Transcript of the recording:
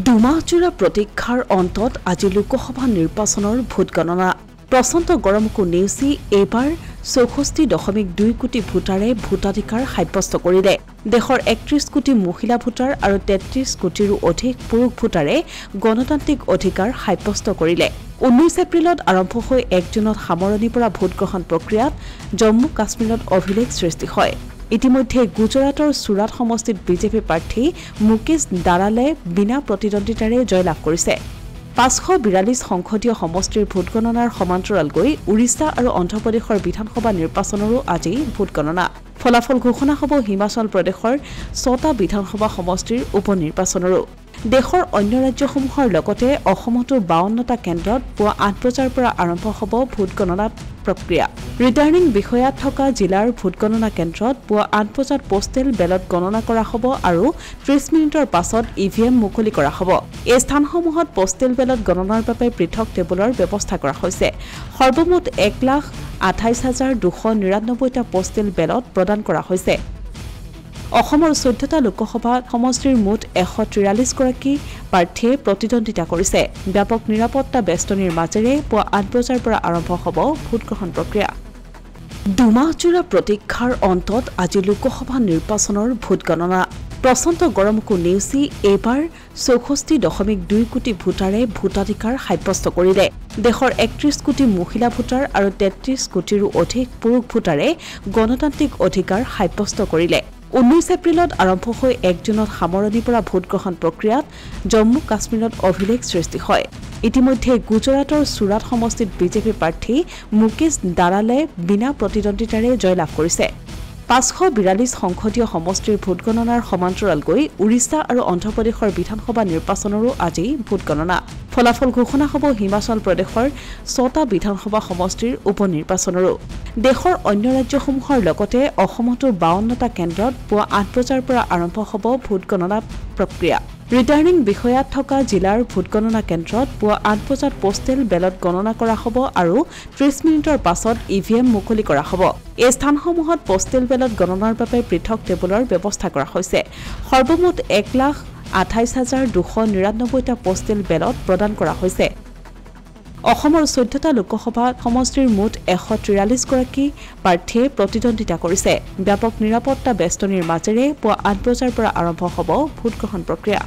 দুমাহজোৰা প্ৰতীক্ষাৰ অন্তত আজি লোকসভা নিৰ্বাচনৰ ভোট গণনা প্ৰচণ্ড গৰমকো নেওচি এইবাৰ ৬৪.২ কোটি ভোটাৰে ভোটাধিকাৰ সাব্যস্ত কৰিলে দেশৰ ৩১ কোটি মহিলা ভোটাৰ আৰু ৩৩ কোটিৰো অধিক পুৰুষ ভোটাৰে গণতান্ত্ৰিক অধিকাৰ সাব্যস্ত কৰিলে ১৯ এপ্ৰিলত আৰম্ভ হৈ ১ জুনত সামৰণি পৰা ভোটগ্ৰহণ প্ৰক্ৰিয়াত জম্মু কাশ্মীৰত অভিলেখ সৃষ্টি হয় ইতিমধ্যে গুজৰাটৰ সুৰাট সমষ্টিত বিজেপি প্ৰাৰ্থী মুকেশ দাৰালে বিনা প্ৰতিদ্বন্দ্বিতাৰে জয়লাভ কৰিছে ৫৪২ সংসদীয় সমষ্টিৰ ভোটগণনাৰ সমান্তৰালকৈ উৰিষ্যা আৰু অন্ধ্ৰপ্ৰদেশৰ বিধানসভা নিৰ্বাচনৰো আজি ভোটগণনা ফলাফল ঘোষণা হ'ব হিমাচল প্ৰদেশৰ ৬টা বিধানসভা সমষ্টিৰ উপনিৰ্বাচনৰো দেশৰ অন্য ৰাজ্যসমূহৰ লগতে অসমতো ৫২টা কেন্দ্ৰত পুৱা ৮ বজাৰ পৰা আৰম্ভ হ'ব ভোটগণনা প্ৰক্ৰিয়া ৰিটাৰ্নিং বিষয়াত থকা জিলাৰ ভোটগণনা কেন্দ্ৰত পুৱা ৮ বজাত পোষ্টেল বেলট গণনা কৰা হ'ব আৰু ৩০ মিনিটৰ পাছত ইভিএম মুকলি কৰা হ'ব এই স্থানসমূহত পোষ্টেল বেলট গণনাৰ বাবে পৃথক টেবুলৰ ব্যৱস্থা কৰা হৈছে সৰ্বমুঠ ১,২৮,২৯৯টা পোষ্টেল বেলট প্ৰদান কৰা হৈছে অসমৰ ১৪টা লোকসভা সমষ্টিৰ মুঠ ১৪৩ গৰাকী প্ৰাৰ্থীয়ে প্ৰতিদ্বন্দ্বিতা কৰিছে ব্যাপক নিৰাপত্তা বেষ্টনীৰ মাজেৰে পুৱা ৮ বজাৰ পৰা আৰম্ভ হ'ব ভোটগ্ৰহণ প্ৰক্ৰিয়া দুমাহজোৰা প্ৰতীক্ষাৰ অন্তত আজি লোকসভা নিৰ্বাচনৰ ভোট গণনা প্ৰচণ্ড গৰমকো নেওচি এইবাৰ ৬৪.২ কোটি ভোটাৰে ভোটাধিকাৰ সাব্যস্ত কৰিলে দেশৰ ৩১ কোটি মহিলা ভোটাৰ আৰু ৩৩ কোটিৰো অধিক পুৰুষ ভোটাৰে গণতান্ত্ৰিক অধিকাৰ সাব্যস্ত কৰিলে ১৯ এপ্ৰিলত আৰম্ভ হৈ ১ জুনত সামৰণি পৰা ভোটগ্ৰহণ প্ৰক্ৰিয়াত জম্মু কাশ্মীৰত অভিলেখ সৃষ্টি হয় ইতিমধ্যে গুজৰাটৰ সুৰাট সমষ্টিত বিজেপি প্ৰাৰ্থী মুকেশ দাৰালে বিনা প্ৰতিদ্বন্দ্বিতাৰে জয়লাভ কৰিছে ৫৪২ সংসদীয় সমষ্টিৰ ভোটগণনাৰ সমান্তৰালকৈ উৰিষ্যা আৰু অন্ধ্ৰপ্ৰদেশৰ বিধানসভা নিৰ্বাচনৰো আজি ভোটগণনা ফলাফল ঘোষণা হ'ব হিমাচল প্ৰদেশৰ ৬টা বিধানসভা সমষ্টিৰ উপনিৰ্বাচনৰো দেশৰ অন্য ৰাজ্যসমূহৰ লগতে অসমতো ৫২টা কেন্দ্ৰত পুৱা ৮ বজাৰ পৰা আৰম্ভ হ'ব ভোটগণনা প্ৰক্ৰিয়া ৰিটাৰ্নিং বিষয়াত থকা জিলাৰ ভোটগণনা কেন্দ্ৰত পুৱা ৮ বজাত পোষ্টেল বেলট গণনা কৰা হ'ব আৰু ৩০ মিনিটৰ পাছত ইভিএম মুকলি কৰা হ'ব এই স্থানসমূহত পোষ্টেল বেলট গণনাৰ বাবে পৃথক টেবুলৰ ব্যৱস্থা কৰা হৈছে সৰ্বমুঠ ১,২৮,২৯৯টা পোষ্টেল বেলট প্ৰদান কৰা হৈছে অসমৰ ১৪টা লোকসভা সমষ্টিৰ মুঠ ১৪৩ গৰাকী প্ৰাৰ্থীয়ে প্ৰতিদ্বন্দ্বিতা কৰিছে ব্যাপক নিৰাপত্তা বেষ্টনীৰ মাজেৰে পুৱা ৮ বজাৰ পৰা আৰম্ভ হ'ব ভোটগ্ৰহণ প্ৰক্ৰিয়া